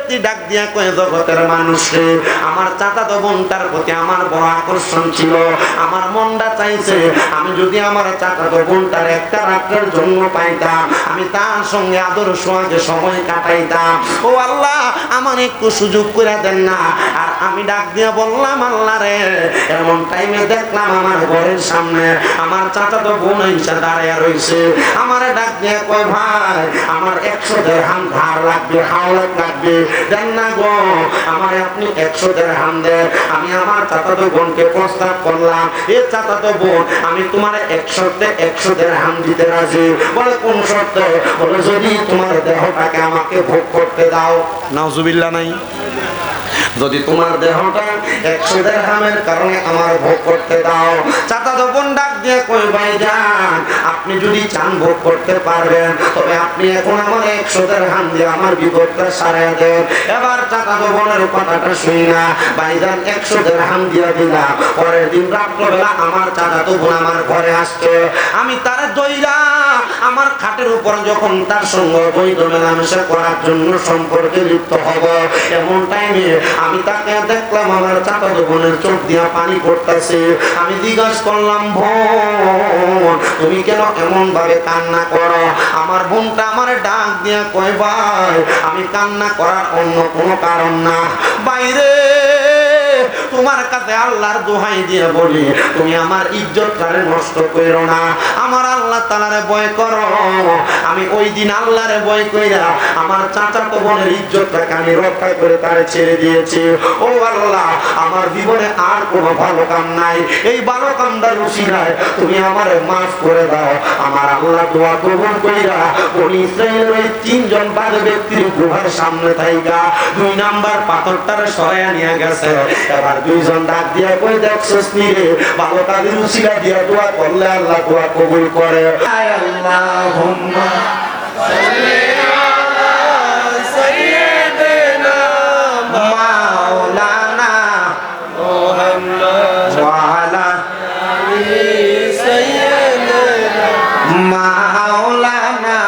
ব্যক্তি ডাক দিয়া কয়, জগতের মানুষে, আমার চাচাতো বোনটার প্রতি আমার বড় আকর্ষণ ছিল। আমার মনটা চাইছে আমি যদি আমার চাচাতো বোনটার একটা রাত্রের জন্য পাইতাম, আমি তার সঙ্গে আদর সোহাগে সময় কাটাইতাম। ও আল্লাহ, আমার একটু সুযোগ করে দেন না। আর আমি ডাক দিয়া বললাম, আল্লাহ রে, এমন টাইমে দেখলাম আমার ঘরের সামনে আমার চাচাতো বোন এসে দাঁড়িয়ে রয়েছে। আমারে ডাক দিয়ে কয়, ভাই আমার 100 দিরহাম ধার লাগবে, হাওলাত লাগবে, দেন না গো। আমার আপনি 100 দিরহাম দেন। আমি আমার চাচাতো বোনকে প্রস্তাব করলাম, এ চাচাতো বোন, আমি তোমার 100 দিরহাম দিতে রাজি। বলে কোন শর্তে? বলে যদি তোমার দেহটাকে আমাকে ভোগ করতে দাও। নাউজুবিল্লাহ নাই? যদি তোমার দেহটা 100 দিরহামের কারণে আমার ভোগ করতে দাও। চাচাতো বোন ডাক দিয়ে কই, ভাইজান আপনি যদি চান ভোগ করতে পারবেন, তবে আপনি এখন আমার 100 দিরহাম দিয়ে আমার বিপদটা সারাই দেন। এবার চাচাতো বোনের কথাটা শুনি না, ভাইজান 100 দিরহাম দিয়ে দিলাম। পরের দিন রাত্রবেলা আমার চাচাতো বোন আমার ঘরে আসছে। আমি তার দইরা আমার খাটের উপর যখন তার সঙ্গে বৈধ মেলামেশা করার জন্য সম্পর্কে লিপ্ত হব, এমন টাইমে আমি তাকে দেখলাম আমার চাচাতো বোনের চোখ দিয়া পানি পড়তেছে। আমি জিজ্ঞাসা করলাম, বোন তুমি কেন এমন ভাবে কান্না করো? আমার বোনটা আমার ডাক দিয়া কয়, ভাই আমি কান্না করার অন্য কোনো কারণ না, বাইরে তোমার কাছে আল্লাহর দোহাই দিয়ে বলি, তুমি আমার ইজ্জতটারে নষ্ট করো না, আমার আল্লাহ তাআলারে ভয় করো। আমি ওই দিন আল্লাহরে ভয় কইরা আমার চাচাতো বোনের ইজ্জতটাকে আমি রক্ষা করে তারে ছেড়ে দিয়েছি। ও আল্লাহ, আমার জীবনে আর কোনো ভালো কাম নাই, এই ভালো কামটার উসিলায় তুমি আমারে মাফ করে দাও। আমার আল্লাহ দোয়া কবুল কইরা বনি ইসরাইলের ওই 3 জন বাদ ব্যক্তির গুহার সামনে থাইকা 2 নাম্বার পাথরটারে সরাইয়া নিয়ে গেছে। এবার 2 জন ডাক দিয়া কই, দেখছস নি রে, ভালো কাজের উসিলা দিয়া দোয়া করলে আল্লাহ দোয়া কবুল করে। আল্লাহুম্মা সাল্লি আলা সাইয়্যিদিনা মাওলানা মুহাম্মদ ওয়া আলা আলি সাইয়্যিদিনা মাওলানা।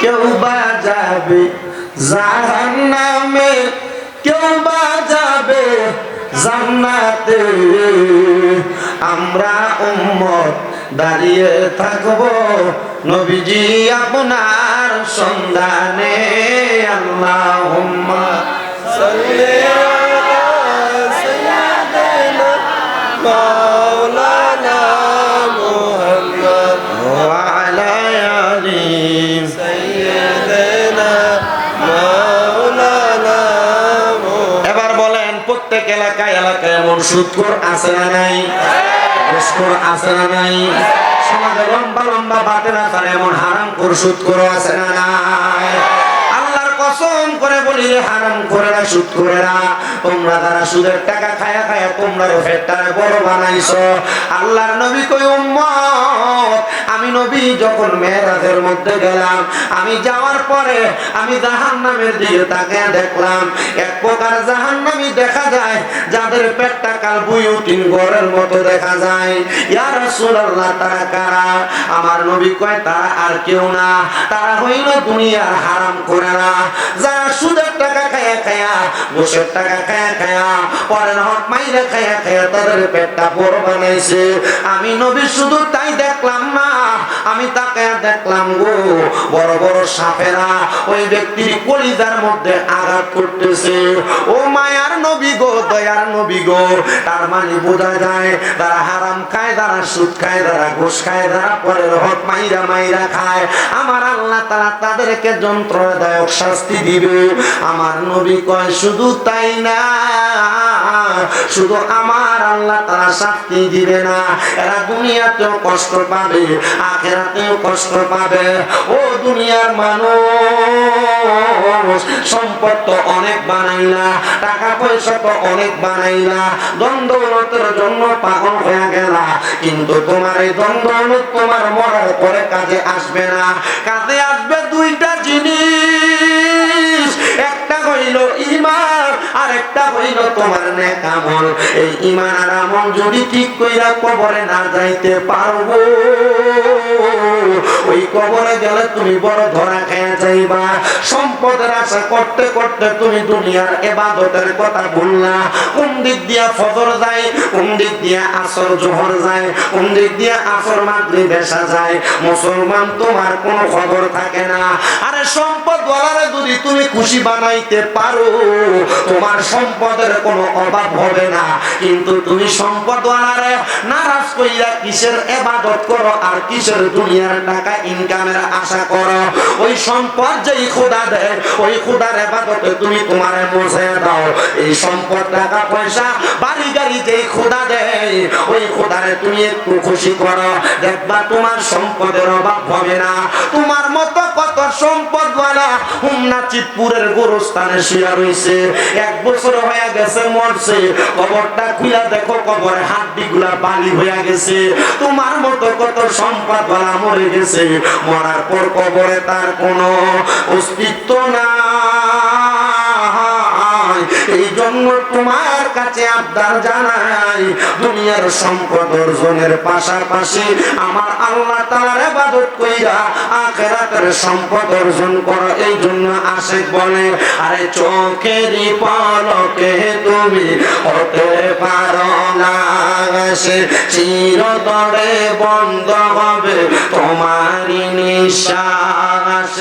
কেউ বা যাবে জাহান্নামে, কেউ বা যাবে জান্নাতে, আমরা উম্মত দাঁড়িয়ে থাকবো নবীজি আপনার সন্ধানে। আল্লাহুম্মা সাল্লি আলা সাইয়্যিদিনা মাওলানা মুহাম্মদ ওয়া আলা আলি সাইয়্যিদিনা মাওলানা। এবার বলেন, প্রত্যেক এলাকায় এলাকায় এমন সুদখোর আছে না নাই? ঘুষখোর আছে না নাই? সমাজে লম্বা লম্বা বাতের আকারে এমন হারামখোর সুদখোর আছে না নাই? আল্লাহর কসম করে বলি, হারাম করে না, সুদ করে না, তোমরা যারা সুদের টাকা খায়া খায়া তোমরা পেটটারে বড় বানাইছো। আল্লাহর নবী কই, উম্মত আমি নবী যখন মেরাজের মধ্যে গেলাম, আমি যাওয়ার পরে আমি জাহান্নামের দিকে তাকিয়ে দেখলাম, এক প্রকার জাহান্নামী দেখা যায় যাদের পেটটা কাল বুয়ুতিন ঘরের মতো দেখা যায়। ইয়া রাসূলুল্লাহ, তারা কারা? আমার নবী কয়, তারা আর কেউ না, তারা হইল দুনিয়ার হারাম করে না, যারা সুদের টাকা খায়া খায়া, ঘুষের টাকা খায়া খায়া, পরের হক মাইরে খায়া খায়া তাদের পেটটা বড় বানাইছে। আমি নবী শুধু তাই দেখলাম না, আমি তাকে দেখলাম গো, বড় বড় সাপেরা ওই ব্যক্তির কলিজার মধ্যে আঘাত করতেছে। ও মায়ার নবী গো, দয়ার নবী গো, তার মানে বোঝা যায় যারা হারাম খায়, যারা সুদ খায়, যারা ঘুষ খায়, যারা পরের হক মাইরা মাইরা খায়, আমার আল্লাহ তাআলা তাদেরকে যন্ত্রণাদায়ক শাস্তি দিবে। আমার নবী কয়, শুধু তাই না, শুধু আমার আল্লাহ তাআলা শাস্তি দিবে না, এরা দুনিয়াতেও কষ্ট পাবে, আখিরাতেও কষ্ট পাবে। ও দুনিয়ার মানুষ, সম্পদ তো অনেক বানাইলা, টাকা পয়সা তো অনেক বানাইলা, দ্বন্দ্বলতের জন্য পাগল হয়ে গেলা, কিন্তু তোমার এই দ্বন্দ্বলত তোমার মরার পরে কাজে আসবে না। কাজে আসবে 2টা জিনিস, একটা হইল ঈমান, আর একটা হইল তোমার নেক আমল। এই ঈমান আর আমল যদি ঠিক কইরা কবরে না যাইতে পারবো, ওই কবরে গেলে তুমি বড় ধরা খেয়ে যাইবা। সম্পদের আশা করতে করতে তুমি দুনিয়ার ইবাদতের কথা ভুললা। কোন দিক দিয়া ফজর যায়, কোন দিক দিয়া আসর জোহর যায়, কোন দিক দিয়া আসর মাগরিব এশা যায়, মুসলমান তোমার কোনো খবর থাকে না। আরে সম্পদ ওয়ালারে যদি তুমি খুশি বানাইতে পারো, তোমার সম্পদের কোনো অভাব হবে না। কিন্তু তুমি সম্পদ ওয়ালারে নারাজ কইরা কিসের ইবাদত করো আর কিসের দুনিয়ার টাকা ইনকামের আশা করো? ওই সম্পদ যেই খোদা দেয়, ওই খোদার ইবাদতে তুমি তোমারে মুছে দাও। এই সম্পদ টাকা পয়সা বাড়ি গাড়ি যেই খোদা দেয়, ওই খোদারে তুমি একটু খুশি করো, দেখবা তোমার সম্পদের অভাব হবে না। তোমার মতো কত সম্পদওয়ালা হুমনা চিতপুরের গোরস্থানে শুয়ে রইছে, 1 বছর হয়ে গেছে মরছে, কবরটা খুলে দেখো কবরে হাড্ডিগুলা বালি হয়ে গেছে। তোমার মতো কত সম্পদওয়ালা মরে গেছে, মরার পর কবরে তার কোনো অস্তিত্ব নাই। এই জন্য তোমার কাছে আবদার জানাই, দুনিয়ার সম্পদ অর্জনের পাশাপাশি আমার আল্লাহ তাআলার ইবাদত কইরা আখিরাতের সম্পদ অর্জন করো। এই জন্য আশিক বলে, আরে চোখেরই পলকে তুমি হতে পারো না, সে চিরতরে বন্ধ হবে তোমারই নিঃশ্বাস।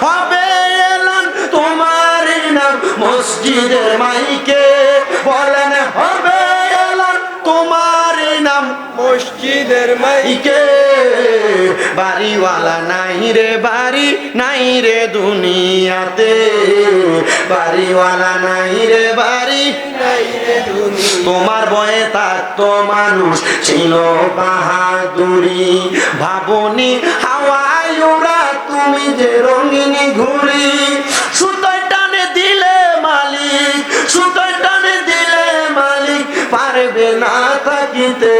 হবে এলান তোমারই নাম মসজিদের মাইকে, বলেন হবে এলান তোমারই নাম মসজিদের মাইকে। বাড়িওয়ালা নাই রে বাড়ি, নাই রে দুনিয়াতে, বাড়িওয়ালা নাই রে বাড়ি, নাই রে দুনিয়া। তোমার বয়ে থাকতো মানুষ ছিল বাহাদুরি, ভাবনি হাওয়ায় ওরা তুমি যে রঙিনী ঘুড়ি। সুতোয় টানে দিলে মালিক, সুতোয় টানে দিলে মালিক পারবে না থাকিতে।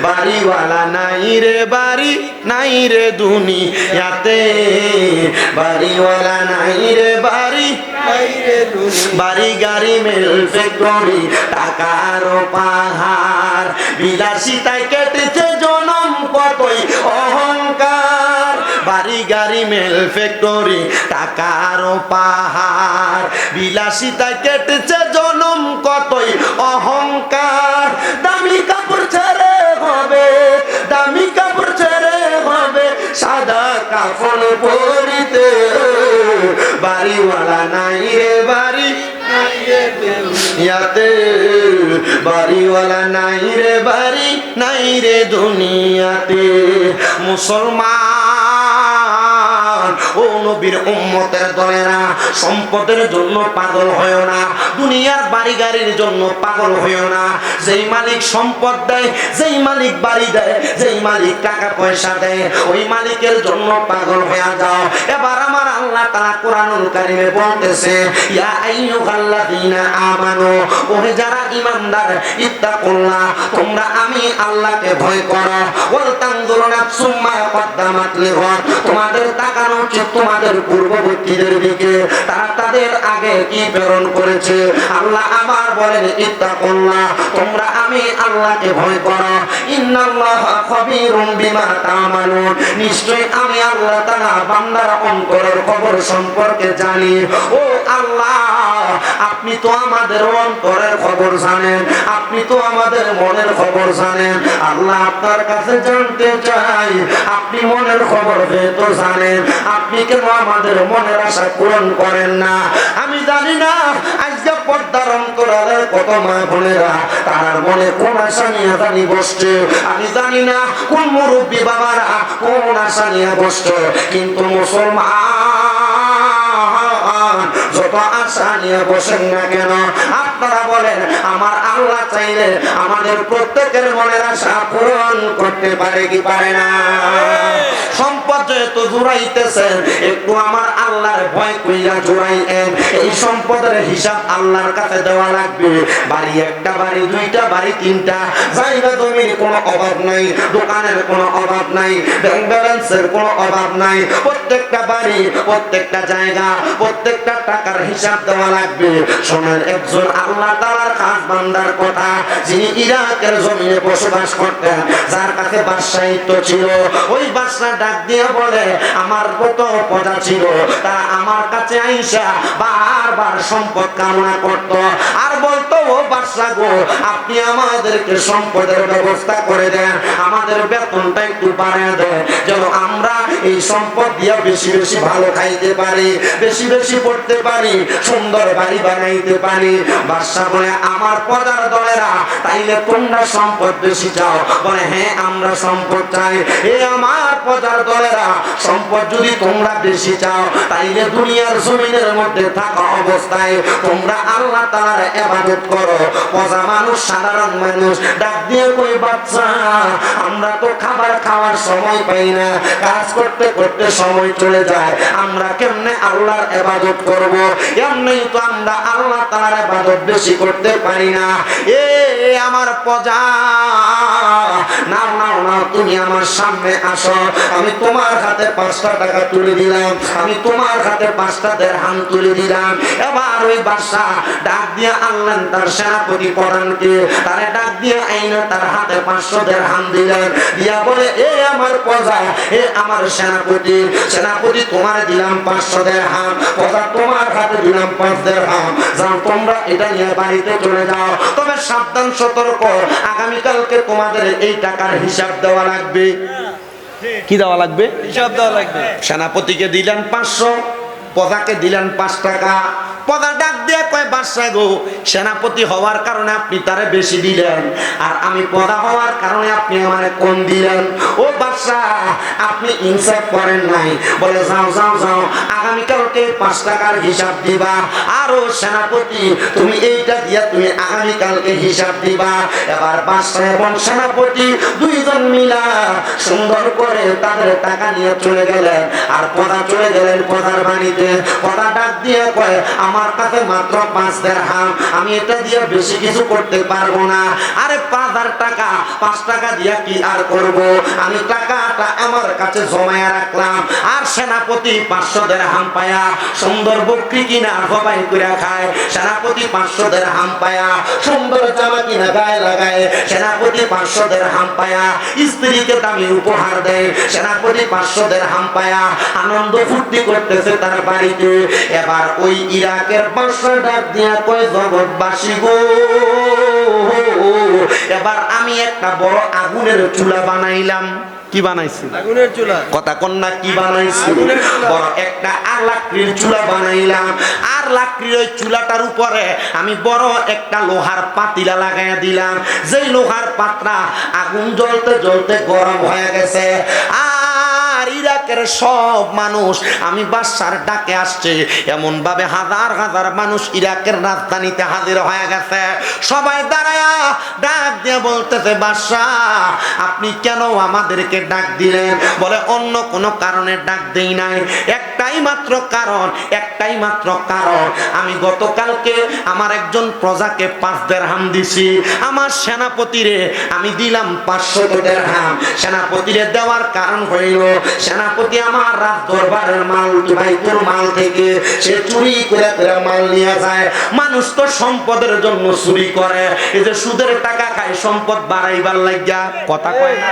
বাড়িওয়ালা নাই রে বাড়ি, নাই রে দুনিয়াতে, বাড়িওয়ালা নাই রে বাড়ি, নাই রে দুনিয়া। বাড়ি গাড়ি মেল ফ্যাক্টরি টাকার পাহাড়, বিলাসিতায় কেটেছে জনম কতই অহংকার। বাড়ি গাড়ি মেল ফ্যাক্টরি টাকার পাহাড়, বিলাসিতায় কেটেছে জনম কতই অহংকার। দামি কাপড় ছেড়ে হবে, দামি কাপড় ছেড়ে হবে সাদা কাফন পরিতে। বাড়িওয়ালা নাই রে বাড়ি, নাই রে দুনিয়াতে, বাড়িওয়ালা নাই রে বাড়ি, নাই রে দুনিয়াতে। মুসলমান ও নবীর উম্মতের দলেরা, সম্পদের জন্য পাগল হয়েও না, দুনিয়ার বাড়ি গাড়ির জন্য পাগল হয়েও না। যেই মালিক সম্পদ দেয়, যেই মালিক বাড়ি দেয়, যেই মালিক টাকা পয়সা দেয়, ওই মালিকের জন্য পাগল হয়ে যাও। এবার আমার আল্লাহ তাআলা কোরআনুল কারীমে বলতেছে, ইয়া আইয়ুহাল্লাযীনা আমানু, ওহে যারা ঈমানদার, ইত্তাকুল্লাহ, তোমরা আমি আল্লাহকে ভয় করো। ওয়াল তানজুরু নাফসুম মা কদ্দামাত লিগাদ, তোমাদের তাকানো উচিত তোমাদের পূর্ববর্তীদের দিকে, তারা তাদের আগে কি প্রেরণ করেছে। আল্লাহ আবার বলেন, ইত্তাকুল্লাহ, তোমরা আমি আল্লাহকে ভয় করো। ইন্নাল্লাহা খাবীরুম বিমা তা'মালুন, নিশ্চয়ই আমি আল্লাহ তাআলা বান্দার অন্তরের খবর সম্পর্কে জানি। ও আল্লাহ, আপনি তো আমাদের অন্তরের খবর জানেন, আপনি তো আমাদের মনের খবর জানেন। আল্লাহ, আপনার কাছে জানতে চাই, আপনি মনের খবর তো জানেন, আপনি কেন আমাদের মনের আশা পূরণ করেন না? আমি জানি না আজকে পর্দার অন্তরালের কত মা বোনেরা তার মনে কোন আশা নিয়ে জানি বসছে। আমি জানি না কোন মুরব্বী বাবারা কোন আশা নিয়ে বসছে, কিন্তু মুসলমান যত আশা নিয়ে বসেন না কেন, আপনারা বলেন আমার আল্লাহ চাইলে আমাদের প্রত্যেকের মনের আশা পূরণ করতে পারে কি পারে না? সম্পদ সম্পদ যেহেতু জুড়াইতেছেন, একটু আমার আল্লাহর ভয় কইরা জুড়াইয়েন। এই সম্পদের হিসাব আল্লাহর কাছে দেওয়া লাগবে। বাড়ি একটা, বাড়ি দুইটা, বাড়ি তিনটা, জায়গা জমির কোনো অভাব নাই, দোকানের কোনো অভাব নাই, ব্যাংক ব্যালেন্সের কোনো অভাব নাই। প্রত্যেকটা বাড়ি, প্রত্যেকটা জায়গা, প্রত্যেকটা টাকার হিসাব দেওয়া লাগবে। শোনেন, একজন আল্লাহ তাআলার খাস বান্দার কথা, যিনি ইরাকের জমিনে বসবাস করতেন, যার কাছে বাদশাহিত্ব ছিল, ওই বাদশা ডাক দিয়ে বলে, আমার কত প্রজা ছিল, তারা আমার কাছে আইসা বারবার সম্পদ কামনা করত, আর বলতো, ও বাদশা গো, আপনি আমাদেরকে সম্পদের ব্যবস্থা করে দেন, আমাদের বেতনটা একটু বাড়িয়ে দেন, যেন আমরা এই সম্পদ দিয়ে বেশি বেশি ভালো খাইতে পারি, বেশি বেশি পড়তে পারি, সুন্দর বাড়ি বানাইতে পারি। বাদশা বলে, আমার প্রজার দলেরা, তাইলে তোমরা সম্পদ বেশি চাও? বলে, হ্যাঁ, আমরা সম্পদ চাই। এ আমার প্রজার দলেরা, সম্পদ যদি তোমরা বেশি চাও, তাইলে দুনিয়ার জমিনের মধ্যে থাকা অবস্থায় তোমরা আল্লাহ তাআলার ইবাদত করো। প্রজা মানুষ, সাধারণ মানুষ ডাক দিয়ে কই, বাচ্চা, আমরা তো খাবার খাওয়ার সময় পাই না, কাজ করতে করতে সময় চলে যায়, আমরা কেমনে আল্লাহর ইবাদত করব? এমনি তো আমরা আল্লাহ তাআলার ইবাদত বেশি করতে পারি না। এ আমার প্রজা, নাও নাও নাও, তুমি আমার সামনে আসো, আমি তোমার হাতে 5টা টাকা তুলে দিলাম, আমি তোমার হাতে 5টা দিরহাম তুলে দিলাম। এবার ওই বাদশা ডাক দিয়ে আনলেন তার সেনাপতি প্রধানকে, তারে ডাক দিয়ে আইনা তার হাতে 500 দিরহাম দিলেন, দিয়া বলে, এ আমার প্রজা, এ আমার সেনাপতি, সেনাপতি তোমার দিলাম 500 দিরহাম, প্রজা তোমার হাতে দিলাম 5 দিরহাম, যাও তোমরা এটা নিয়ে বাড়িতে চলে যাও। তবে সাবধান, সতর্ক, আগামীকালকে তোমাদের এই টাকার হিসাব দেওয়া লাগবে। কি দেওয়া লাগবে? হিসাব দেওয়া লাগবে। সেনাপতিকে দিলেন 500, প্রজাকে দিলেন 5 টাকা। প্রজা ডাক দিয়ে কয়, বাদশা গো, সেনাপতি হওয়ার কারণে আপনি তারে বেশি দিলেন, আর আমি প্রজা হওয়ার কারণে আপনি আমারে কম দিলেন। ও বাদশা, আপনি ইনসাফ করেন নাই। বলে, যাও যাও যাও, আগামীকালকে 5 টাকার হিসাব দিবা। আর ও সেনাপতি, তুমি এইটা দিয়া তুমি আগামীকালকে হিসাব দিবা। এবার বাদশা এবং সেনাপতি দুইজন মিলা সুন্দর করে তাদের টাকা নিয়ে চলে গেলেন, আর প্রজা চলে গেলেন প্রজার বাড়িতে। প্রজা ডাক দিয়ে কয়, আমার কাছে মাত্র 5 দিরহাম, আমি এটা দিয়ে বেশি কিছু করতে পারবো না। আরে 5000 টাকা, 5 টাকা দিয়ে কি আর করব? আমি টাকাটা আমার কাছে জমায়া রাখলাম। আর সেনাপতি 500 দিরহাম পায়া সুন্দর বকরি কিনা জবাই করে খায়। সেনাপতি 500 দিরহাম পায়া সুন্দর জামা কিনা গায়ে লাগায়। সেনাপতি 500 দিরহাম পায়া স্ত্রীকে দামি উপহার দেয়। সেনাপতি 500 দিরহাম পায়া আনন্দ ফুর্তি করতেছে তার বাড়িতে। এবার ওই ইরাকের বাদশা ডাক দিয়া কয়, জগৎবাসী গো, এবার আমি একটা বড় আগুনের চুলা বানাইলাম। কি বানাইছি? আগুনের চুলা। কথা কন্যা, কি বানাইছি? বড় একটা আর লাকড়ির চুলা বানাইলাম। আর লাকড়ির ওই চুলাটার উপরে আমি বড় একটা লোহার পাতিলা লাগাইয়া দিলাম। যেই লোহার পাত্রা আগুন জ্বলতে জ্বলতে গরম হয়ে গেছে। আর ইরাকের সব মানুষ আমি বাদশার ডাকে আসছে, এমন ভাবে হাজার হাজার মানুষ ইরাকের রাজধানীতে হাজির হয়ে গেছে। সবাই দাঁড়ায়া ডাক দিয়ে বলতেছে, বাদশা, আপনি কেন আমাদেরকে ডাক দিলেন? বলে, অন্য কোনো কারণে ডাক দেই নাই, একটাই মাত্র কারণ, একটাই মাত্র কারণ, আমি গতকালকে আমার একজন প্রজাকে 5 দিরহাম দিছি, আমার সেনাপতিরে আমি দিলাম 500 দিরহাম। সেনাপতিরে দেওয়ার কারণ হইল, সেনাপতি আমার রাজ দরবারের মাল, বাইতুল মাল থেকে সে চুরি করে করে মাল নিয়ে যায়। মানুষ তো সম্পদের জন্য চুরি করে, এই যে সুদের টাকা খায় সম্পদ বাড়াইবার লাগিয়া। কথা কয় না?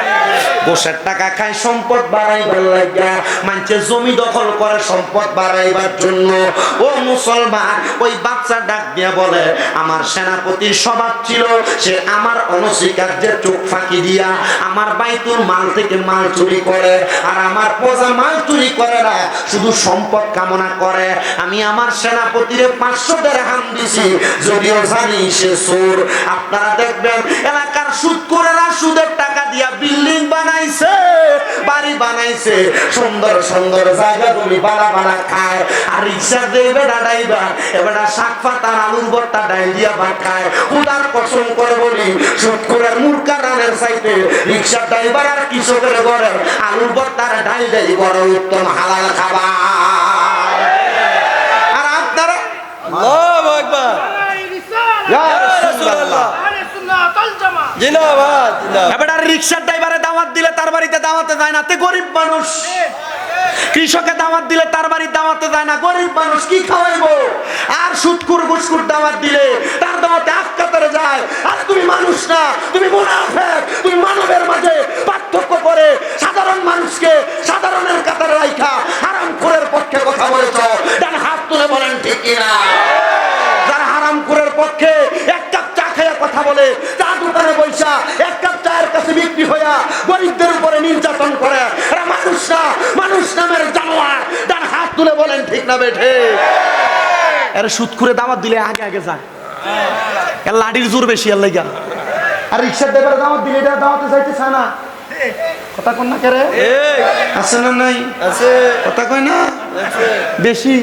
ঘোষের টাকা খায় সম্পদ বাড়াইবার লাগিয়া। মানুষের জমি দখল করে সম্পদ বাড়াইবার জন্য। ও মুসলমান, ওই বাচ্চা ডাক দিয়া বলে, আমার সেনাপতির স্বভাব ছিল সে আমার অনস্বীকার্যের চোখ ফাঁকি দিয়া আমার বাইতুল মাল থেকে মাল চুরি করে। আর আমার প্রজা মাল চুরি করে না, শুধু সম্পদ কামনা করে। আমি আমার সেনাপতিরে 500 দিরহাম দিছি, যদিও জানি সে চোর। আপনারা দেখবেন এলাকার সুদখোরেরা সুদের টাকা দিয়া বিল্ডিং বানাইছে, বাড়ি বানাইছে, সুন্দর সুন্দর জায়গা তুমি বালা বালা খায়। আর রিক্সা দেবে ড্রাইভার এবারে শাক পাতা আলুর ভর্তা ডাল দিয়া ভাত খায়। উদার কসম করে বলি সুৎখোরের মুরগা রানের চাইতে রিক্সা ড্রাইভার আর কৃষকের ঘরে আলুর ভর্তার ডাল দেই বড় উত্তম হালাল খাবার। আর আপনারা আল্লাহু আকবার, ইয়া রাসূলুল্লাহ, জিন্দাবাদ। এবার রিক্সার ড্রাইভারে দাওয়াত দিলে তার বাড়িতে দাওয়াতে যায় না, তে গরিব মানুষ। কৃষকে দাওয়াত দিলে তার বাড়ির দাওয়াতে যায় না, গরিব মানুষ কি খাওয়াইবো? আর সুৎখোর ঘুষখোর দাওয়াত দিলে তার দাওয়াতে আফকাতারে যায়। আর তুমি মানুষ না, তুমি মুনাফিক। তুমি মানবের মাঝে পার্থক্য করে সাধারণ মানুষকে সাধারণের কাতারে রাখা হারামখোরের পক্ষে কথা বলেছ। ডান হাত তুলে বলেন ঠিক কিনা? যারা হারামখোরের পক্ষে এক কাপ চা খেয়ে কথা বলে, চা দোকানে বৈশা এক কাপ চায়ের কাছে বিক্রি হইয়া গরিবদের উপরে নির্যাতন করে, এরা মানুষ না, মানুষ নামের জানোয়ার। ডান হাত তুলে বলেন ঠিক না বেঠে? এরা সুৎখোরে দাওয়াত দিলে আগে আগে যায়, এর লাঠির জোর বেশি আর লাগা। আর রিক্সার ড্রাইভারে দাওয়াত দিলে এটা দাওয়াতে যাইতে চায় না। কথা কন না কেরে? আছে না নাই? আছে। কথা কয় না? আছে। বেশি।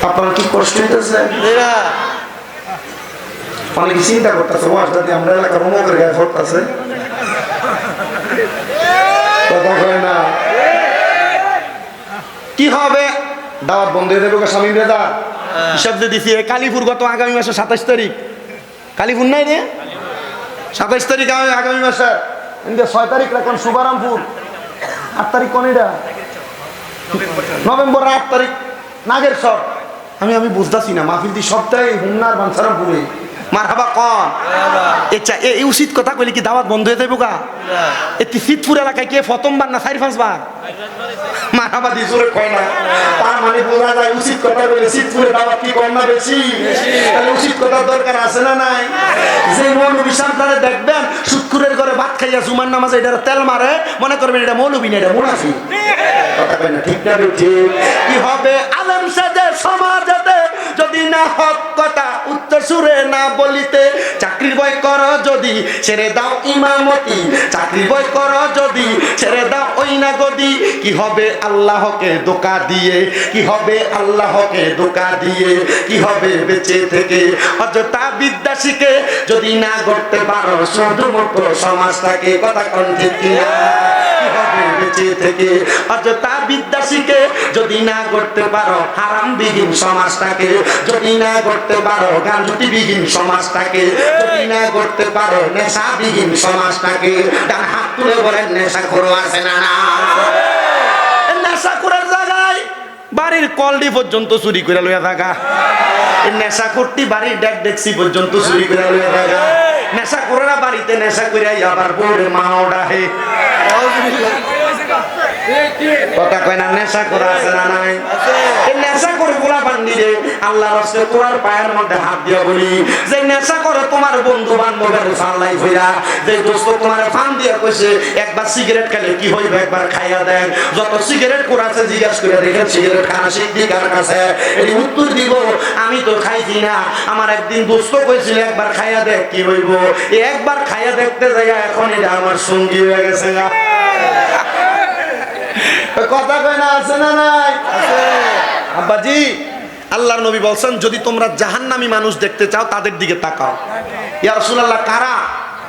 আপনার কি কষ্ট হইতেছে? অনেকে চিন্তা করতেছে ওয়াজটা দিয়ে আমরা এলাকার অমুকের গায়ে ধরতেছে। কথা কয় না? কি হবে? দাওয়াত বন্ধ হয়ে যাবে স্বামী রেজা হিসাব দিয়ে দিছি। কালীপুর গত আগামী মাসে 27 তারিখ। কালীপুর নাই রে? 27 তারিখ আগামী মাসে। 6 তারিখ রাখুন শুভারামপুর। 8 তারিখ কোন এটা? নভেম্বর 8 তারিখ নাগেরসর। আমি বুঝতেছি না, মাহফিল দি সপ্তাহে হুমনার বাঞ্ছারামপুরে মারহাবা কন। আচ্ছা এই উচিত কথা কইলে কি দাওয়াত বন্ধ হয়ে যাবো গা? এটি সিদ্ধপুর এলাকায় কে প্রথমবার না 4-5 বার মারহাবা দি জোরে কয় না? তার মানে বোঝা যায় উচিত কথা কইলে সিদ্ধপুরে দাওয়াত কি কম না বেশি? তাহলে উচিত কথার দরকার আছে না নাই? যে মৌলবী সামনে দেখবেন সুৎখোরের ঘরে ভাত খাইয়া জুমার নামাজে এটা তেল মারে, মনে করবেন এটা মৌলবী না, এটা মুনাফিক। কথা কয় না ঠিক না বেঠি? কি হবে আলেম সাজে সমাজেতে যদি না হক কথা উচ্চ সুরে না বলিতে? চাকরির বয় করো যদি ছেড়ে দাও ইমামতি, চাকরির বয় করো যদি ছেড়ে দাও ওই না গদি। কি হবে আল্লাহকে ধোঁকা দিয়ে? কি হবে আল্লাহকে ধোঁকা দিয়ে? কি হবে বেঁচে থেকে অযথা বিদ্যা শিখে যদি না করতে পারো শুধুমাত্র সমাজটাকে? কথা কোন ঠিক কিনা? কি হবে বেঁচে থেকে অযথা বিদ্যা শিখে যদি না করতে পারো হারাম বিহীন সমাজটাকে? যদি না করতে পারো গাঞ্জুটি বিহীন সমাজটাকে? যদি না করতে পারো নেশা বিহীন সমাজটাকে? ডান হাত তুলে বলেন নেশাখোর আছে না না? নেশাখোরের জায়গায় বাড়ির কলডি পর্যন্ত চুরি করে লইয়া থাকা। নেশাখোরটি বাড়ির ডেক ডেক্সি পর্যন্ত চুরি করে লইয়া থাকা। নেশাখোরেরা বাড়িতে নেশা করে আবার বউরে মাও ডাহে। কথা কয় না? নেশা করা আছে না নাই? নেশা করে গোলা বান্দিরে আল্লাহ রাস্তে তোমার পায়ের মধ্যে হাত দিয়ে বলি, যে নেশা করে তোমার বন্ধু বান্ধবের সাল্লাই হইয়া, যে দোস্ত তোমার ফান দিয়ে কইছে একবার সিগারেট খেলে কি হইবে একবার খাইয়া দেন। যত সিগারেট করাছে জিজ্ঞাসা করে দেখেন সিগারেট খানা শিখবি কার কাছে? এটি উত্তর দিব আমি তো খাইছি না। আমার একদিন দোস্ত কইছিল একবার খাইয়া দেখ কি হইব। একবার খাইয়া দেখতে যাইয়া এখন এটা আমার সঙ্গী হয়ে গেছে। কথা কয় না? আছে না নাই? আব্বাজি আল্লাহর নবী বলছেন যদি তোমরা জাহান্নামী মানুষ দেখতে চাও তাদের দিকে তাকাও। ইয়া রাসূলুল্লাহ কারা?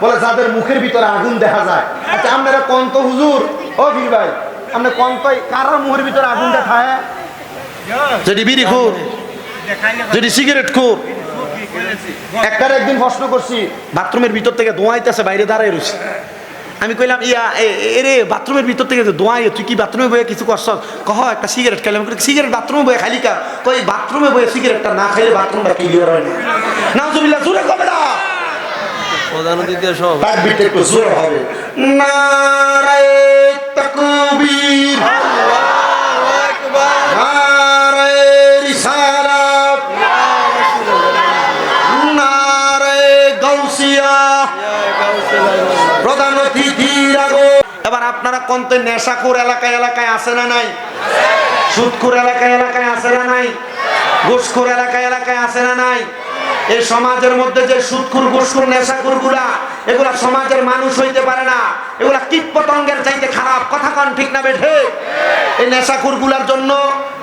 বলে যাদের মুখের ভিতরে আগুন দেখা যায়। আচ্ছা আপনারা কোন তো হুজুর ও বীর ভাই আপনি কোন তো কারা মুখের ভিতরে আগুন দেখায়? যদি বিড়ি খুর, যদি সিগারেট খুর। একটার একদিন প্রশ্ন করছি, বাথরুমের ভিতর থেকে ধোঁয়া আইতেছে, বাইরে দাঁড়ায় রয়েছে। আমি কইলাম ইয়া এরে বাথরুমের ভিতর থেকে ধোঁয়া, তুই কি বাথরুমে বয়ে কিছু করছ? কহ একটা সিগারেট খাইলাম। সিগারেট বাথরুমে বয়ে খাইলি কা? কই বাথরুমে বয়ে সিগারেটটা না খাইলে বাথরুমটা ক্লিয়ার হয় না। নাউজুবিল্লাহ জোরে কবে না? প্রধান অতিথি সব তাকবীরটা একটু জোরে হবে। নারায়ে তাকবীর, আল্লাহু আকবার, নারায়ে রিসালাত, নারায়ে গাউসিয়া। প্রধান অতিথির আগো এবার আপনারা কোন নেশাখোর এলাকায় এলাকায় আছে না নাই? সুদখোর এলাকায় এলাকায় আছে না নাই? ঘুষখোর এলাকায় এলাকায় আছে না নাই? এই সমাজের মধ্যে যে সুদখোর ঘুষখোর নেশাখোর গুলা এগুলা সমাজের মানুষ হইতে পারে না, এগুলা কীট পতঙ্গের চাইতে খারাপ। কথা কন ঠিক না বেঠে? এই নেশাখোরগুলার জন্য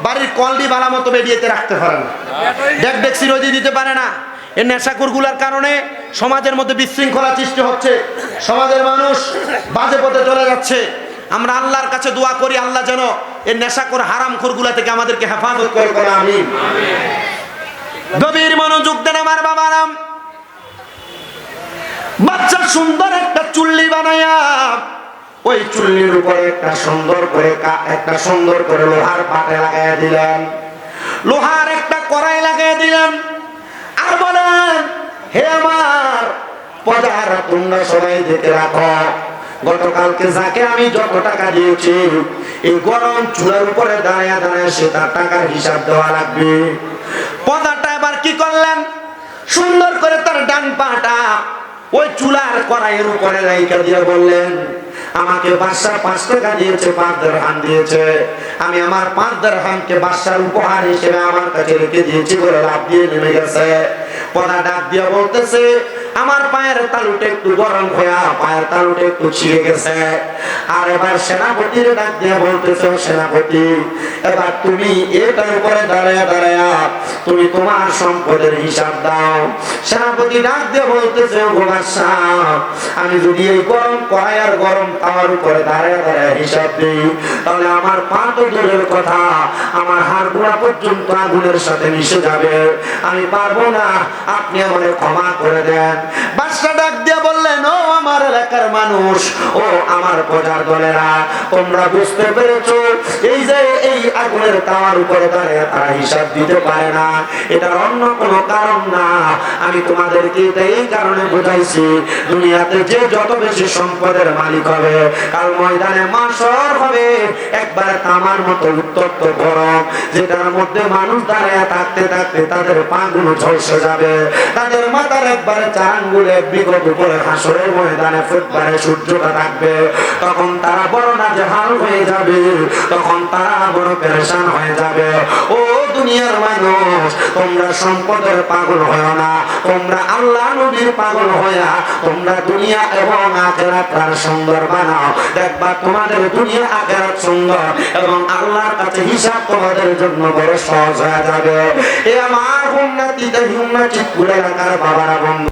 বাড়ির কলডি বালা মতো বেরিয়েতে রাখতে পারে না, ডেক ডেকসি রোজি দিতে পারে না। এই নেশাখোরগুলার কারণে সমাজের মধ্যে বিশৃঙ্খলা সৃষ্টি হচ্ছে, সমাজের মানুষ বাজে পথে চলে যাচ্ছে। আমরা আল্লাহর কাছে দোয়া করি, আল্লাহ যেন এই নেশাখোর হারামখোরগুলা থেকে আমাদেরকে হেফাজত করে। আমিন। গভীর মনোযোগ দেন আমার বাবারাম। বাচ্চা সুন্দর একটা চুল্লি বানায়া ওই চুল্লির উপরে একটা সুন্দর করে লোহার পাটে লাগাইয়া দিলেন, লোহার একটা কড়াই লাগাইয়া দিলেন, আর বলেন, হে আমার প্রজারা তোমরা সবাই দেখে রাখো, গতকালকে যাকে আমি যত টাকা দিয়েছি এই গরম চুলার উপরে দাঁড়ায় দাঁড়ায় সে তার টাকার হিসাব দেওয়া লাগবে। প্রজাটা এবার কি করলেন, সুন্দর করে তার ডান পাটা ওই চুলার কড়াইয়ের উপরে রাইখা দিয়ে বললেন, আমাকে বাদশা 5 টাকা দিয়েছে, 5 দিরহাম দিয়েছে, আমি আমার 5 দিরহামকে বাদশার উপহার হিসেবে আমার কাছে রেখে দিয়েছি বলে লাভ দিয়ে নেমে গেছে। পদা ডাক দিয়ে বলতেছে, আমার পায়ের তালুটা একটু গরম হয়ে পায়ের তালুটা একটু ছিঁড়ে গেছে। আর এবার সেনাপতির ডাক দিয়ে বলতেছে, সেনাপতি এবার তুমি এটার উপরে দাঁড়ায়া দাঁড়ায়া তুমি তোমার সম্পদের হিসাব দাও। সেনাপতি ডাক দিয়ে বলতেছে, ও বাদশাহ, আমি যদি এই গরম কড়াই আর গরম তাওয়ার উপরে দাঁড়ায়া দাঁড়ায়া হিসাব দিই তাহলে আমার পা তো দূরের কথা, আমার হাড় গোড়া পর্যন্ত আগুনের সাথে মিশে যাবে, আমি পারবো না, আপনি আমাকে ক্ষমা করে দেন। বাদশা ডাক দিয়ে বললেন, ও আমার এলাকার মানুষ, ও আমার প্রজার দলেরা, তোমরা বুঝতে পেরেছো এই যে এই আগুনের তাওয়ার উপরে দাঁড়িয়ে তারা হিসাব দিতে পারে না, এটার অন্য কোনো কারণ না। আমি তোমাদেরকে এটা এই কারণে বোঝাইছি, দুনিয়াতে যে যত বেশি সম্পদের মালিক হবে কাল ময়দানে মাশর হবে একবারে তামার মতো উত্তপ্ত গরম, যেটার মধ্যে মানুষ দাঁড়িয়ে থাকতে থাকতে তাদের পাগুলো ঝলসে যাবে, তাদের মাথার একবারে 4 আঙ্গুল এক বিগত উপরে হাসরের ময়দানে ফুটবারে সূর্যটা থাকবে। তখন তারা বড় নাজেহাল হয়ে যাবে, তখন তারা বড় পেরেশান হয়ে যাবে। ও দুনিয়ার মানুষ, তোমরা সম্পদের পাগল হয় না, তোমরা আল্লাহ নবীর পাগল হইয়া তোমরা দুনিয়া এবং আখিরাতটার সুন্দর বানাও। দেখবা তোমাদের দুনিয়া আখিরাত সুন্দর এবং আল্লাহর কাছে হিসাব তোমাদের জন্য বড় সহজ হয়ে যাবে। এ আমার উন্নতিতে উন্নতি পুরে রাখার বাবারা বন্ধু,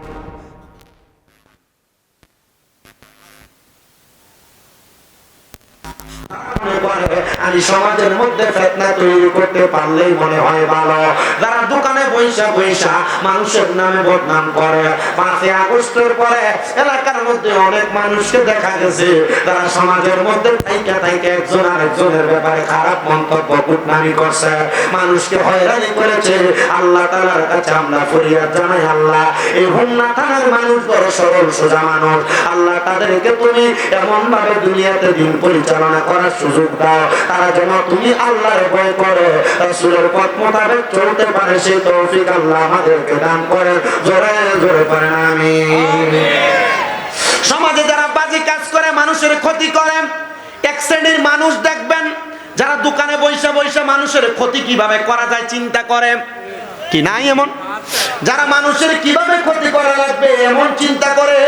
আমি সমাজের মধ্যে ফিতনা তৈরি করতে পারলেই মনে হয় ভালো। যারা দোকানে বৈশা বৈশা মানুষের নামে বদনাম করে, 5 আগস্টের পরে এলাকার মধ্যে অনেক মানুষকে দেখা গেছে যারা সমাজের মধ্যে থাইকা থাইকা একজন আরেকজনের ব্যাপারে খারাপ মন্তব্য কুটনামি করছে, মানুষকে হয়রানি করেছে। আল্লাহ তাআলার কাছে আমরা ফরিয়াদ জানাই, আল্লাহ এই হোমনা থানার মানুষ বড় সরল সোজা মানুষ, আল্লাহ তাদেরকে তুমি এমন ভাবে দুনিয়াতে দিন পরিচালনা করার সুযোগ দাও, তারা যেন তুমি আল্লাহর ভয় করে রাসূলের পথ মোতাবেক চলতে পারে, সেই তৌফিক আল্লাহ আমাদেরকে দান করেন। জোরে জোরে পড়েন আমিন। সমাজে যারা বাজে কাজ করে, মানুষের ক্ষতি করে, এক শ্রেণীর মানুষ দেখবেন যারা দোকানে বৈশা বৈশা মানুষের ক্ষতি কিভাবে করা যায় চিন্তা করে, কি নাই এমন? যারা মানুষের কিভাবে ক্ষতি করা লাগবে এমন চিন্তা করে।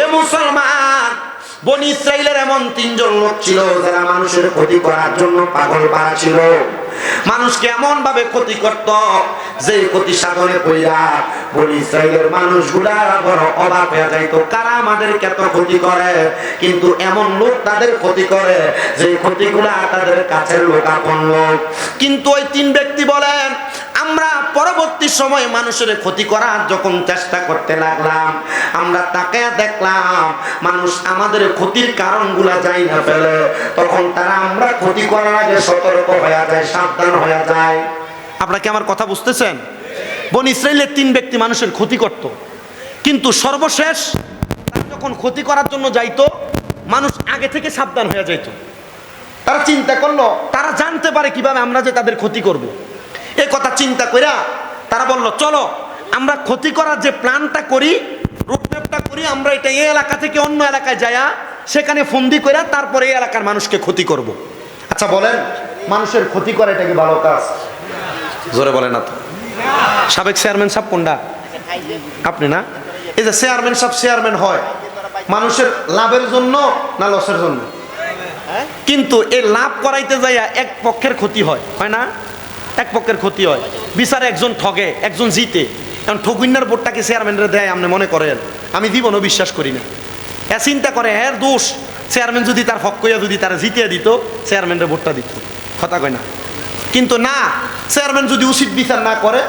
এ মুসলমান, বনি ইসরাইলের এমন 3 জন লোক ছিল যারা মানুষের ক্ষতি করার জন্য পাগল পারা ছিল। মানুষকে এমন ভাবে ক্ষতি করত যে ক্ষতি সাধনে কইরা বনি ইসরাইলের মানুষগুলা বড় অবাক হয়ে যাইতো, কারা আমাদেরকে এত ক্ষতি করে, কিন্তু এমন লোক তাদের ক্ষতি করে যে ক্ষতিগুলা তাদের কাছের লোক, আপন লোক। কিন্তু ওই 3 ব্যক্তি বলেন, আমরা পরবর্তী সময়ে মানুষের ক্ষতি করার যখন চেষ্টা করতে লাগলাম, আমরা তাকে দেখলাম মানুষ আমাদের ক্ষতির কারণগুলা যাই না ফেলে, তখন তারা আমরা ক্ষতি করার আগে সতর্ক হয়ে যায়, সাবধান হয়ে যায়। আপনারা কি আমার কথা বুঝতেছেন? বনি ইসরাইলের 3 ব্যক্তি মানুষের ক্ষতি করত, কিন্তু সর্বশেষ তারা যখন ক্ষতি করার জন্য যাইতো মানুষ আগে থেকে সাবধান হয়ে যাইতো। তারা চিন্তা করলো, তারা জানতে পারে কিভাবে আমরা যে তাদের ক্ষতি করব। এই কথা চিন্তা কইরা তারা বলল, চলো আমরা ক্ষতি করার যে প্ল্যানটা করি, রুটম্যাপটা করি, আমরা এটা এই এলাকা থেকে অন্য এলাকায় যায়া সেখানে ফন্দি কইরা তারপরে এই এলাকার মানুষকে ক্ষতি করব। আচ্ছা বলেন, মানুষের ক্ষতি করা এটা কি ভালো কাজ? জোরে বলেন না তো। সাবেক চেয়ারম্যান সাহেব কোনটা? আপনি না? এই যে চেয়ারম্যান সব চেয়ারম্যান হয় মানুষের লাভের জন্য না লসের জন্য? কিন্তু এই লাভ করাইতে যাইয়া এক পক্ষের ক্ষতি হয়, হয় না? এক পক্ষের ক্ষতি হয়, বিচারে একজন ঠগে একজন জিতে। এখন ঠগুইনার ভোটটাকে চেয়ারম্যানরা দেয় আপনি মনে করেন? আমি জীবনও বিশ্বাস করি না। চিন্তা করে এর দোষ, চেয়ারম্যান যদি তার হক কইয়া যদি তারা জিতিয়ে দিত চেয়ারম্যানের ভোটটা দিত, কথা কয় না? কিন্তু না, চেয়ারম্যান যদি উচিত বিচার না করে,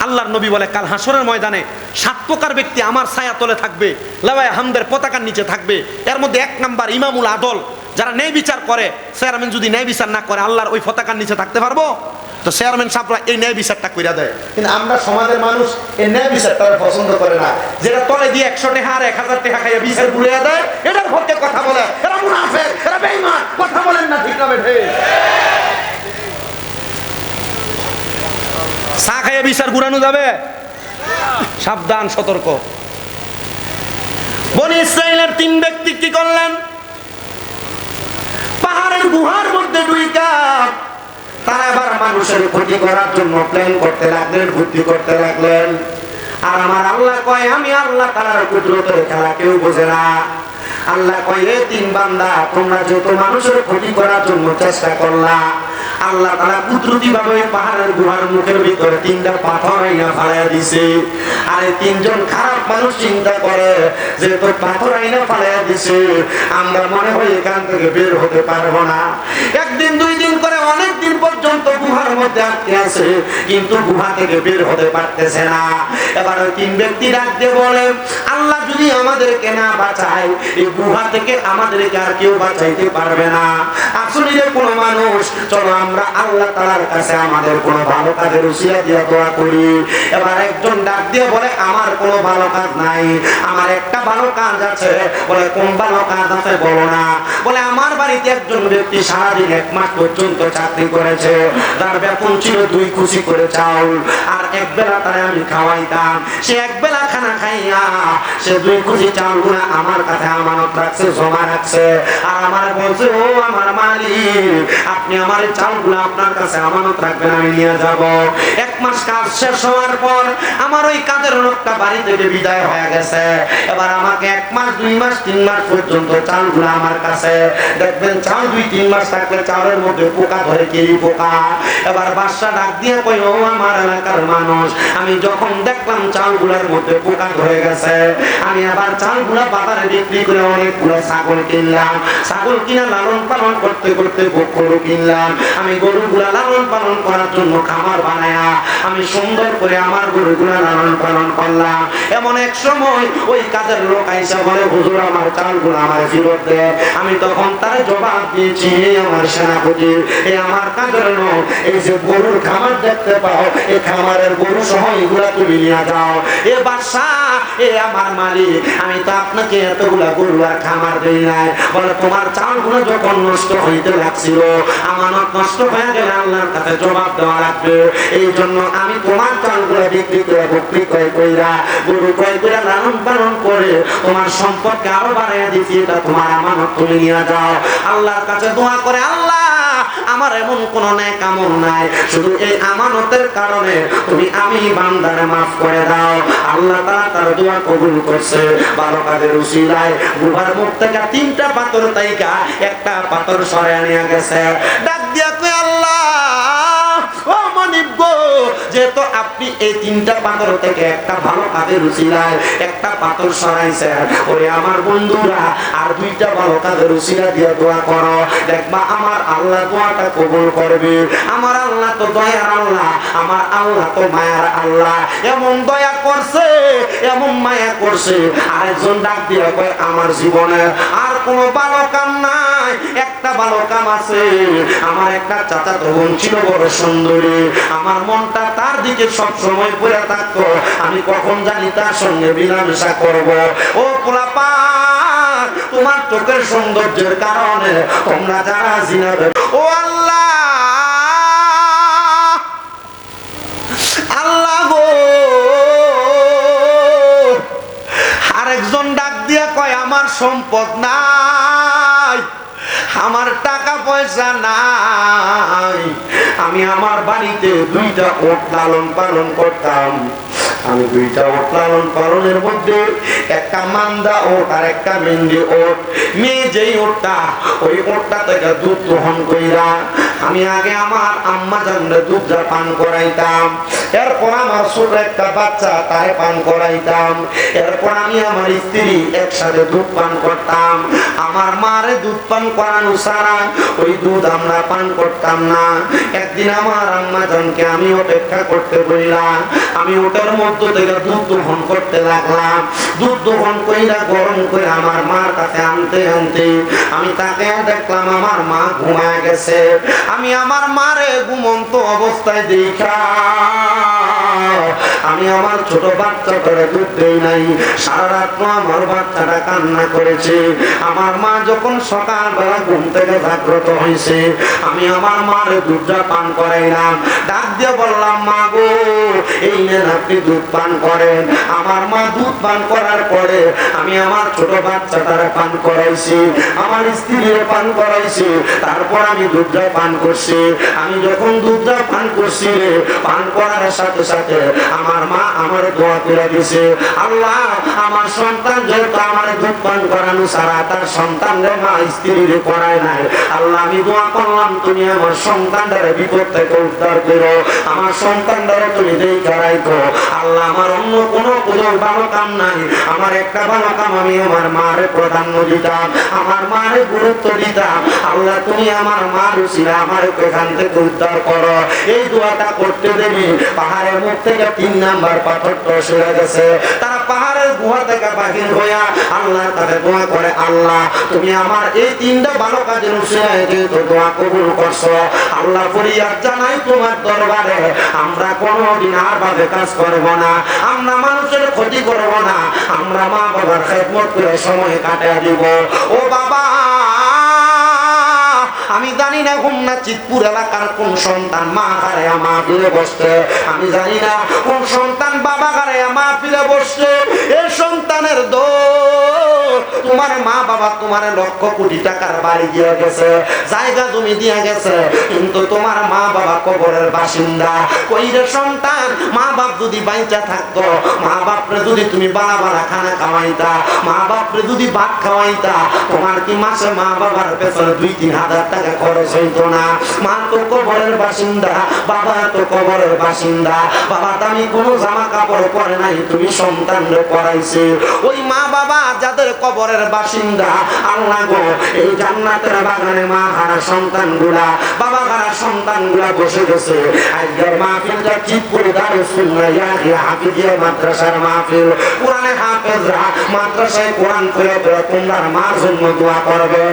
আল্লাহর নবী বলে কাল হাসরের ময়দানে 7 প্রকার ব্যক্তি আমার ছায়া তলে থাকবে, লাওয়ায়ে হামদের পতাকার নিচে থাকবে। এর মধ্যে 1 নাম্বার ইমামুল আদল, যারা ন্যায় বিচার করে। চেয়ারম্যান যদি ন্যায় বিচার না করে আল্লাহর ওই পতাকার নিচে থাকতে পারবো? তো চেয়ারম্যান সাহেবরা এই ন্যায় বিচারটা কইরা দেয়, কিন্তু আমরা সমাজের মানুষ এই ন্যায় বিচারটা পছন্দ করে না। যেটা তলে দিয়ে 100 টাকা আর 1000 টাকা খাইয়া বিচার ঘুরিয়ে দেয়, এটার পক্ষে কথা বলে, এরা মুনাফিক, এরা বেঈমান। কথা বলেন না, ঠিক না বেঠে? চা খাইয়া বিচার ঘুরানো যাবে? সাবধান, সতর্ক। বনি ইসরাইলের 3 ব্যক্তি কি করলেন? পাহাড়ের গুহার মধ্যে ঢুইকা তারা এবার মানুষের ক্ষতি করার জন্য প্ল্যান করতে লাগলেন, বুদ্ধি করতে লাগলেন। আর আমার আল্লাহ কয় আমি আল্লাহ তাআলার কুদরতের খেলা কেউ বোঝে না। আল্লাহ কয় এ 3 বান্দা, তোমরা যত মানুষের ক্ষতি করার জন্য চেষ্টা করলা, আল্লাহ তাআলা কুদরতি ভাবে পাহাড়ের গুহার মুখের ভিতরে 3টা পাথর আইনা ফালাইয়া দিছে। আর এই 3 জন খারাপ মানুষ চিন্তা করে যে তো পাথর আইনা ফালাইয়া দিছে, আমরা মনে হয় এখান থেকে বের হতে পারবো না। 1 দিন 2 দিন করে অনেক দিন পর্যন্ত গুহার মধ্যে আটকে আছে, কিন্তু গুহা থেকে বের হতে পারতেছে না। এবার ওই 3 ব্যক্তি ডাক দিয়ে বলে আল্লাহ যদি আমাদেরকে না বাঁচায়, এই গুহা থেকে আমাদেরকে আর কেউ বাঁচাইতে পারবে না। আসলে কোন মানুষ, চলো আমরা আল্লাহ তাআলার কাছে আমাদের কোন ভালো কাজের উসিলা দিয়ে দোয়া করি। এবার একজন ডাক দিয়ে বলে আমার কোনো ভালো কাজ নাই, আমার একটা ভালো কাজ আছে। বলে কোন ভালো কাজ আছে বলো না? বলে আমার বাড়িতে একজন ব্যক্তি সারাদিন 1 মাস পর্যন্ত চাকরি করেছে, তার বেতন ছিল 2 কুচি করে চাউল, আর 1 বেলা তারে আমি খাওয়াইতাম। সে 1 বেলা খানা খাইয়া সে 2 কুচি চাউলগুলো আমার কাছে আমানত রাখছে, জমা রাখছে। আর আমার বলছে ও আমার মালিক, আপনি আমার এই চাউলগুলো আপনার কাছে আমানত রাখবেন, আমি নিয়ে যাব। 1 মাস কাজ শেষ হওয়ার পর আমার ওই কাজের লোকটা বাড়ি থেকে বিদায় হয়ে গেছে। এবার আমাকে 1 মাস 2 মাস 3 মাস পর্যন্ত চাউলগুলো আমার কাছে। দেখবেন চাউল 2-3 মাস থাকলে চাউলের মধ্যে পোকা ধরে, কেরি পোকা। এবার বাদশা ডাক দিয়ে কই ও আমার এলাকার মানুষ, আমি যখন দেখলাম চাউলগুলোর মধ্যে পোকা ধরে গেছে, আমি আবার চাউলগুলো বাজারে বিক্রি করে অনেকগুলো ছাগল কিনলাম। ছাগল কিনা লালন পালন করতে করতে গরু কিনলাম। আমি গরুগুলা লালন পালন করার জন্য খামার বানায়া আমি সুন্দর করে আমার গরুগুলা লালন পালন করলাম। এমন এক সময় ওই কাজের লোক আইসা বলে হুজুর আমার চাউলগুলো আমার ফেরত দেন। আমি তখন তার জবাব দিয়েছি আমার সেনাপতি, এই আমার কাজের লোক, এই যে গরুর খামার দেখতে পাও, এই খামারের গরু সহ এগুলা তুমি নিয়ে যাও। এ বাদশা, এ আমার মালিক, আমি তো আপনাকে এতগুলা গরু আর খামার দেই নাই। বলে তোমার চাউলগুলো যখন নষ্ট হইতে লাগছিল, আমানত নষ্ট হয়ে গেলে আল্লাহর কাছে জবাব দেওয়া লাগবে, এই জন্য আমি তোমার চাউলগুলো বিক্রি করে বকরি ক্রয় কইরা গরু ক্রয় করে লালন পালন করে তোমার সম্পদকে আরো বাড়াইয়া দিচ্ছি, এটা তোমার আমানত, তুমি নিয়ে যাও। আল্লাহর কাছে দোয়া করে আল্লাহ আমার এমন কোন নেক আমল নাই, শুধু এই আমানতের কারণে তুমি আমি বান্দারে মাফ করে দাও। আল্লাহ তাআলা তার দোয়া কবুল করছে। ভালো কাজের উসিলায় গুহার মুখ থেকে 3টা পাথর তাইকা একটা পাথর সরাইয়া নিয়ে গেছে। ডাক দিয়া কই আল্লাহ ও মানিব গো, যেহেতু আপনি এই 3টা পাথর থেকে একটা ভালো কাজের উসিলায় একটা পাথর সরাইছেন, ওরে আমার বন্ধুরা আর 2টা ভালো কাজের উসিলা দিয়ে দোয়া করো, দেখবা আমার আল্লাহ দোয়াটা কবুল করবে। আমার আল্লাহ তো দয়ার আল্লাহ, আমার আল্লাহ তো মায়ার আল্লাহ। এমন দয়া করছে, এমন মায়া করছে। আরেকজন ডাক দিয়ে কয় আমার জীবনে আর কোনো ভালো কাম নাই, একটা ভালো কাম আছে। আমার একটা চাচাতো বোন ছিল বড় সুন্দরী, আমার মনটা তার দিকে সব সময় পড়ে থাকতো, আমি কখন জানি তার সঙ্গে মিলামেশা করব। ও পোলাপা, তোমার চোখের সৌন্দর্যের কারণে তোমরা যারা জিনাবে, ও আল্লাহ আল্লাহ গো। আরেকজন ডাক দিয়া কয় আমার সম্পদ নাই, আমার টাকা পয়সা নাই, আমি আমার বাড়িতে 2টা ওট লালন পালন করতাম, আমি দুইটা ওট লালন পালনের মধ্যে একটা মান্দা ওট আর একটা মেন্ডি ওট। মেয়ে যেই ওটটা, ওই ওটটা থেকে দুধ দহন কইরা আমি আগে আমার আম্মা জানলে দুধটা পান করাইতাম। এরপর আমার ছোট একটা বাচ্চা তারে পান করাইতাম। এরপর আমি আমার স্ত্রী একসাথে দুধ পান করতাম। আমার মারে দুধ পান করানো ছাড়া ওই দুধ আমরা পান করতাম না। একদিন আমার আম্মা জানকে আমি অপেক্ষা করতে বললাম। আমি ওটার মধ্য থেকে দুধ দহন করতে লাগলাম। দুধ দহন কইরা গরম করে আমার মার কাছে আনতে আনতে আমি তাকে দেখলাম আমার মা ঘুমায় গেছে। আমি আমার মারে ঘুমন্ত অবস্থায় দেখা আমি আমার ছোট বাচ্চাটারে দুধ দেই নাই। সারা রাত আমার বাচ্চাটা কান্না করেছে। আমার মা যখন সকালবেলা ঘুম থেকে জাগ্রত হয়েছে, আমি আমার মারে দুধটা পান করাইলাম। ডাক দিয়ে বললাম, মা গো, এই নেন আপনি দুধ পান করেন। আমার মা দুধ পান করার পরে আমি আমার ছোট বাচ্চাটারে পান করাইছি, আমার স্ত্রীর পান করাইছি। তারপর আমি দুধটা পান করছি। আমি যখন দুধটা পান করছি, পান করার সাথে সাথে আমার মা আমার দোয়া করে দিয়েছে, আল্লাহ আমার সন্তান যেহেতু আমার দুধ পান করানো ছাড়া তার সন্তানদের মা স্ত্রীর করায় নাই, আল্লাহ আমি দোয়া করলাম তুমি আমার সন্তানটারে বিপদ থেকে উদ্ধার করো, আমার সন্তানটারে তুমি দেখে রাখো। আল্লাহ আমার অন্য কোনো ভালো কাম নাই, আমার একটা ভালো কাম আমি আমার মারে প্রাধান্য দিতাম, আমার মারে গুরুত্ব দিতাম। আল্লাহ তুমি আমার মার উসিলা আমার এখান থেকে উদ্ধার করো। এই দোয়াটা করতে দেবি পাহাড়ের মুখ থেকে 3 নাম্বার পাথরটা সরে গেছে। তারা পাহাড়ের গুহা থেকে বাহির হইয়া আল্লাহর কাছে দোয়া করে, আল্লাহ তুমি আমার এই 3টা ভালো কাজের উসিলায় যেহেতু দোয়া কবুল করছো, আল্লাহ ফরিয়াদ জানাই তোমার দরবারে আমরা কোনোদিন আর ভাবে কাজ করব না, আমরা মানুষের ক্ষতি করব না, আমরা মা বাবার খেদমত করে সময় কাটিয়ে দিব। ও বাবা, আমি জানি না হোমনা চিতপুর এলাকার কোন সন্তান মা ঘরে মা ফিরে বসছে, আমি জানি না কোন সন্তান বাবা ঘরে মা ফিরে বসছে। এই সন্তানের দোষ, তোমার মা বাবা তোমার লক্ষ কোটি টাকার বাড়ি দিয়ে গেছে, জায়গা জমি দিয়ে গেছে, কিন্তু তোমার মা বাবা কবরের বাসিন্দা। কই রে সন্তান, মা বাপ যদি বাইচা থাকতো, মা বাপরে যদি তুমি বালা বালা খানা খাওয়াইতা, মা বাপরে যদি ভাত খাওয়াইতা, তোমার কি মাসে মা বাবার পেছনে 2-3 হাজার টাকা খরচ হইতো না? মা তো কবরের বাসিন্দা, বাবা তো কবরের বাসিন্দা। বাবা দামি কোনো জামা কাপড় পরে নাই, তুমি সন্তানরে পরাইছে। ওই মা বাবা যাদের কবরের বাসিন্দা, আল্লাহ গো এই জান্নাতের বাগানে মা হারা সন্তানগুলা, বাবা হারা সন্তানগুলা বসে গেছে। আজকের মাহফিলটা চিতপুর দারুস সুন্নাহ ইয়াহিয়া হাফিজিয়া মাদ্রাসার মাহফিল। কোরআনে হাফেজরা মাদ্রাসায় কোরআন পড়ে তোমরা মার জন্য দোয়া করবে।